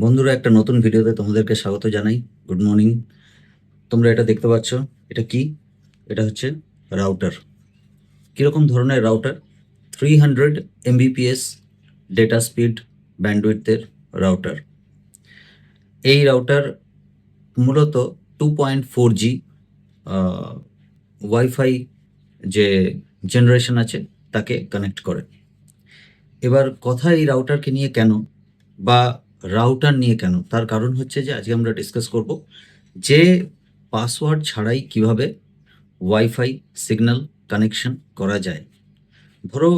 বন্ধুরা, একটা নতুন ভিডিওতে তোমাদেরকে স্বাগত জানাই। Good morning. তোমরা এটা দেখতে পাচ্ছ, এটা কি? এটা হচ্ছে রাউটার। কীরকম ধরনের রাউটার? 300 MBPS ডেটা স্পিড ব্যান্ডউইথের রাউটার। এই রাউটার মূলত 2.4G ওয়াইফাই যে জেনারেশন আছে তাকে কানেক্ট করে। এবার কথা এই রাউটারকে নিয়ে কেন, বা রাউটার নিয়ে কেন, তার কারণ হচ্ছে যে আজকে আমরা ডিসকাস করব যে পাসওয়ার্ড ছাড়াই কিভাবে ওয়াইফাই সিগন্যাল কানেকশন করা যায়। ধরো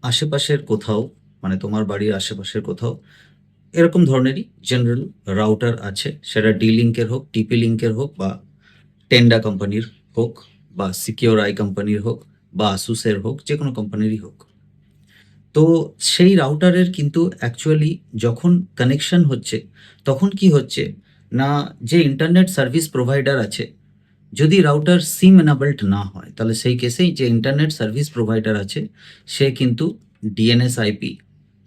আশেপাশের কোথাও, মানে তোমার বাড়ির আশেপাশের কোথাও এরকম ধরনেরই জেনারেল রাউটার আছে, সেটা ডি লিঙ্কের হোক, টিপি লিঙ্কের হোক, বা টেন্ডা কোম্পানির হোক, বা সিকিওর আই কোম্পানির হোক, বা আসুসের হোক, যে কোনো কোম্পানিরই হোক। তো সেই রাউটারের কিন্তু অ্যাকচুয়ালি যখন কানেকশন হচ্ছে তখন কি হচ্ছে না, যে ইন্টারনেট সার্ভিস প্রোভাইডার আছে, যদি রাউটার সিম এনাবেলড না হয় তাহলে সেই কেসেই যে ইন্টারনেট সার্ভিস প্রোভাইডার আছে সে কিন্তু DNS IP,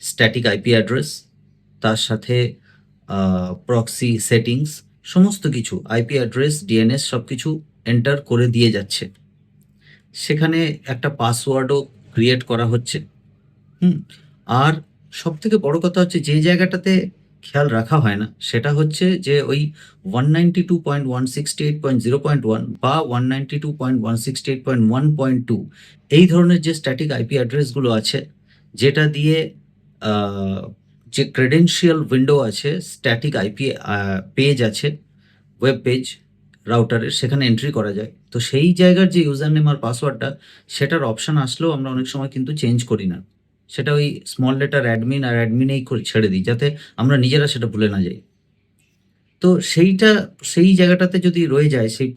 static IP address, তার সাথে প্রক্সি সেটিংস, সমস্ত কিছু আইপি অ্যাড্রেস, ডিএনএস সব কিছু এন্টার করে দিয়ে যাচ্ছে। সেখানে একটা পাসওয়ার্ডও ক্রিয়েট করা হচ্ছে। আর সবথেকে বড় কথা হচ্ছে যে জায়গাটাতে খেয়াল রাখা হয় না সেটা হচ্ছে যে ওই 192.168.0.1 বা 192.168.1.2 এই ধরনের যে স্ট্যাটিক আইপি অ্যাড্রেসগুলো আছে, যেটা দিয়ে যে ক্রেডেনশিয়াল উইন্ডো আছে, স্ট্যাটিক আইপি পেজ আছে, ওয়েব পেজ রাউটারের, সেখানে এন্ট্রি করা যায়। তো সেই জায়গার যে ইউজার নেম আর পাসওয়ার্ডটা, সেটার অপশান আসলেও আমরা অনেক সময় কিন্তু চেঞ্জ করি না। সেটা ওই স্মল লেটার অ্যাডমিন আর অ্যাডমিনেই ছেড়ে দিই, যাতে আমরা নিজেরা সেটা ভুলে না যাই। তো সেই জায়গাটাতে যদি রয়ে যায় সেই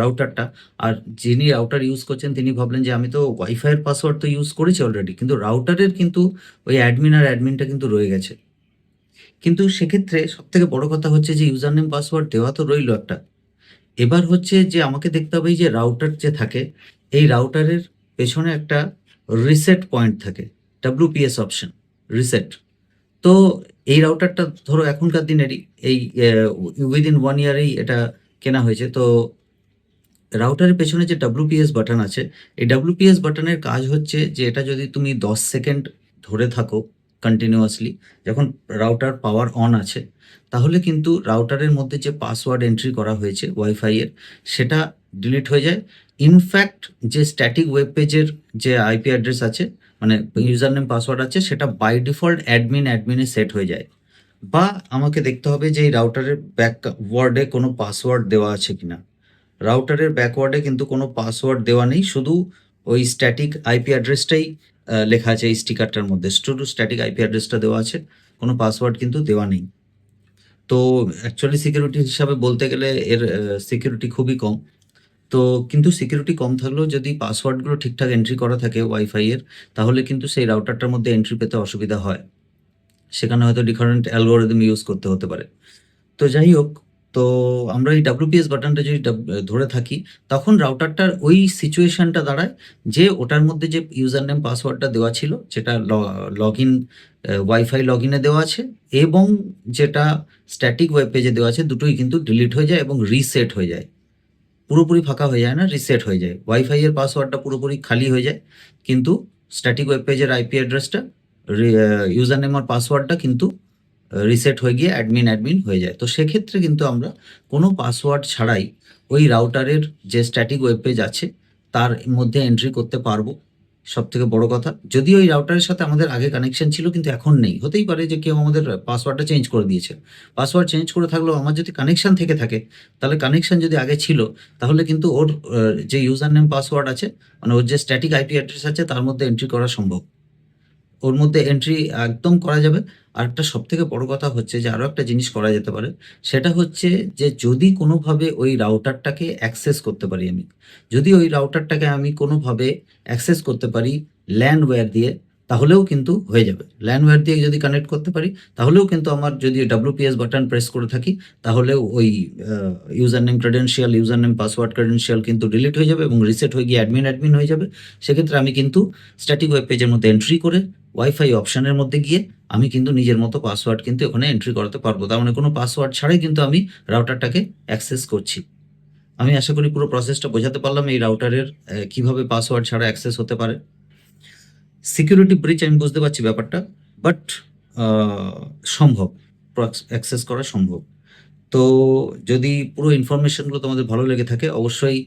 রাউটারটা, আর যিনি রাউটার ইউজ করছেন তিনি ভাবলেন যে আমি তো ওয়াইফাইয়ের পাসওয়ার্ড তো ইউজ করেছি অলরেডি, কিন্তু রাউটারের কিন্তু ওই অ্যাডমিন আর অ্যাডমিনটা কিন্তু রয়ে গেছে। কিন্তু সেক্ষেত্রে সবথেকে বড় কথা হচ্ছে যে ইউজার নেম পাসওয়ার্ড দেওয়া তো রইল একটা। এবার হচ্ছে যে আমাকে দেখতে হবে এই যে রাউটার যে থাকে, এই রাউটারের পেছনে একটা রিসেট পয়েন্ট থাকে, WPS অপশন, রিসেট। তো এই রাউটারটা ধরো এখনকার দিনেরই, এই উইদিন 1 ইয়ারেই এটা কেনা হয়েছে। তো রাউটারের পেছনে যে WPS বাটন আছে, এই WPS বাটনের কাজ হচ্ছে যে এটা যদি তুমি 10 সেকেন্ড ধরে থাকো কন্টিনিউয়াসলি, যখন রাউটার পাওয়ার অন আছে, তাহলে কিন্তু রাউটারের মধ্যে যে পাসওয়ার্ড এন্ট্রি করা হয়েছে ওয়াইফাইয়ের, সেটা ডিলিট হয়ে যায়। ইনফ্যাক্ট যে স্ট্যাটিক ওয়েব পেজের যে আইপি অ্যাড্রেস আছে, মানে ইউজার নেম পাসওয়ার্ড আছে, সেটা বাই ডিফল্ট অ্যাডমিনে সেট হয়ে যায়। বা আমাকে দেখতে হবে যে এই রাউটারের ব্যাকওয়ার্ডে কোনো পাসওয়ার্ড দেওয়া আছে কিনা। রাউটারের ব্যাকওয়ার্ডে কিন্তু কোনো পাসওয়ার্ড দেওয়া নেই, শুধু ওই স্ট্যাটিক আইপি অ্যাড্রেসটাই লেখা আছে এই স্টিকারটার মধ্যে, শুধু স্ট্যাটিক আইপি অ্যাড্রেসটা দেওয়া আছে, কোনো পাসওয়ার্ড কিন্তু দেওয়া নেই। তো অ্যাকচুয়ালি সিকিউরিটি হিসাবে বলতে গেলে এর সিকিউরিটি খুবই কম। তো কিন্তু সিকিউরিটি কম থাকলেও যদি পাসওয়ার্ডগুলো ঠিকঠাক এন্ট্রি করা থাকে ওয়াইফাইয়ের, তাহলে কিন্তু সেই রাউটারটার মধ্যে এন্ট্রি পেতে অসুবিধা হয়। সেখানে হয়তো ডিফারেন্ট অ্যালগরিদম ইউজ করতে হতে পারে। তো যাই হোক, তো আমরা এই WPS বাটনটা যদি ধরে থাকি, তখন রাউটারটার ওই সিচুয়েশনটা দাঁড়ায় যে ওটার মধ্যে যে ইউজার নেম পাসওয়ার্ডটা দেওয়া ছিল, যেটা লগইন ওয়াইফাই লগইনে দেওয়া আছে, এবং যেটা স্ট্যাটিক ওয়েব পেজে দেওয়া আছে, দুটোই কিন্তু ডিলিট হয়ে যায় এবং রিসেট হয়ে যায়। পুরোপুরি ফাঁকা হয়ে যায় না, রিসেট হয়ে যায়। ওয়াইফাইয়ের পাসওয়ার্ডটা পুরোপুরি খালি হয়ে যায়, কিন্তু স্ট্যাটিক ওয়েব পেজের আইপি অ্যাড্রেসটা, ইউজার নেম আর পাসওয়ার্ডটা কিন্তু রিসেট হয়ে গিয়ে অ্যাডমিন হয়ে যায়। তো সেক্ষেত্রে কিন্তু আমরা কোনো পাসওয়ার্ড ছাড়াই ওই রাউটারের যে স্ট্যাটিক ওয়েব পেজ আছে তার মধ্যে এন্ট্রি করতে পারবো। সবথেকে বড় কথা, যদিও ওই রাউটারের সাথে আমাদের আগে কানেকশন ছিল কিন্তু এখন নেই, হতেই পারে যে কেউ আমাদের পাসওয়ার্ডটা চেঞ্জ করে দিয়েছে। পাসওয়ার্ড চেঞ্জ করে থাকলেও আমার যদি কানেকশন থেকে থাকে, তাহলে কানেকশন যদি আগে ছিল, তাহলে কিন্তু ওর যে ইউজার নেম পাসওয়ার্ড আছে, মানে ওর যে স্ট্যাটিক আইপি অ্যাড্রেস আছে তার মধ্যে এন্ট্রি করা সম্ভব, ওর মধ্যে এন্ট্রি একদম করা যাবে। আরেকটা সবথেকে বড় কথা হচ্ছে যে আরো একটা জিনিস করা যেতে পারে, সেটা হচ্ছে যে যদি কোনোভাবে ওই রাউটারটাকে অ্যাক্সেস করতে পারি আমি, যদি ওই রাউটারটাকে আমি কোনোভাবে অ্যাক্সেস করতে পারি ল্যান্ডওয়্যার দিয়ে, তাহলেও কিন্তু হয়ে যাবে। ল্যান্ডওয়্যার দিয়ে যদি কানেক্ট করতে পারি, তাহলেও কিন্তু আমার যদি WPS বাটন প্রেস করে থাকি, তাহলেও ওই user name credential, user name password credential কিন্তু ডিলিট হয়ে যাবে এবং রিসেট হয়ে গিয়ে অ্যাডমিন হয়ে যাবে। সেক্ষেত্রে আমি কিন্তু স্ট্যাটিক ওয়েব পেজের মধ্যে এন্ট্রি করে ওয়াইফাই অপশনের মধ্যে গিয়ে আমি কিন্তু নিজের মতো পাসওয়ার্ড কিন্তু ওখানে এন্ট্রি করাতে পারবো। তার মানে কোনো পাসওয়ার্ড ছাড়াই কিন্তু আমি রাউটারটাকে অ্যাক্সেস করছি। আমি আশা করি পুরো প্রসেসটা বোঝাতে পারলাম এই রাউটারের কিভাবে পাসওয়ার্ড ছাড়া অ্যাক্সেস হতে পারে। সিকিউরিটি ব্রিচ আমি বুঝতে পারছি ব্যাপারটা, বাট সম্ভব, অ্যাক্সেস করা সম্ভব। তো যদি পুরো ইনফরমেশনগুলো তোমাদের ভালো লেগে থাকে অবশ্যই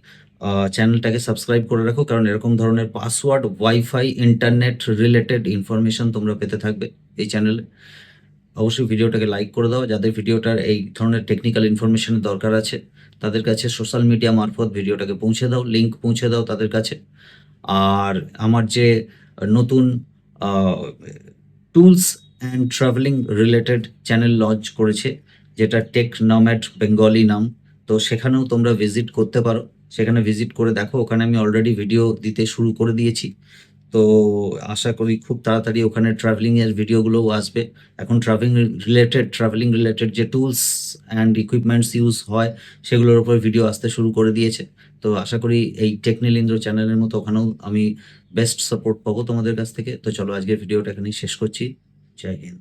চ্যানেলটাকে সাবস্ক্রাইব করে রাখো, কারণ এরকম ধরনের password, wifi, internet related information তোমরা পেতে থাকবে এই চ্যানেলে। অবশ্যই ভিডিওটাকে লাইক করে দাও। যাদের ভিডিওটার এই ধরনের টেকনিক্যাল ইনফরমেশনের দরকার আছে তাদের কাছে সোশ্যাল মিডিয়া মারফত ভিডিওটাকে পৌঁছে দাও, লিঙ্ক পৌঁছে দাও তাদের কাছে। আর আমার যে নতুন tools and travelling related channel launch করেছে, যেটা টেক নম্যাড বেঙ্গলি নাম, তো সেখানেও তোমরা ভিজিট করতে পারো। সেখানে ভিজিট করে দেখো, ওখানে আমি অলরেডি ভিডিও দিতে শুরু করে দিয়েছি। তো আশা করি খুব তাড়াতাড়ি ওখানে ট্রাভেলিংয়ের ভিডিওগুলোও আসবে। এখন ট্রাভেলিং রিলেটেড যে টুলস অ্যান্ড ইকুইপমেন্টস ইউজ হয় সেগুলোর উপর ভিডিও আসতে শুরু করে দিয়েছে। তো আশা করি এই টেকনিলিন্দ্র চ্যানেলের মতো ওখানেও আমি বেস্ট সাপোর্ট পাবো তোমাদের কাছ থেকে। তো চলো আজকের ভিডিওটা এখানেই শেষ করছি। জয় হিন্দ।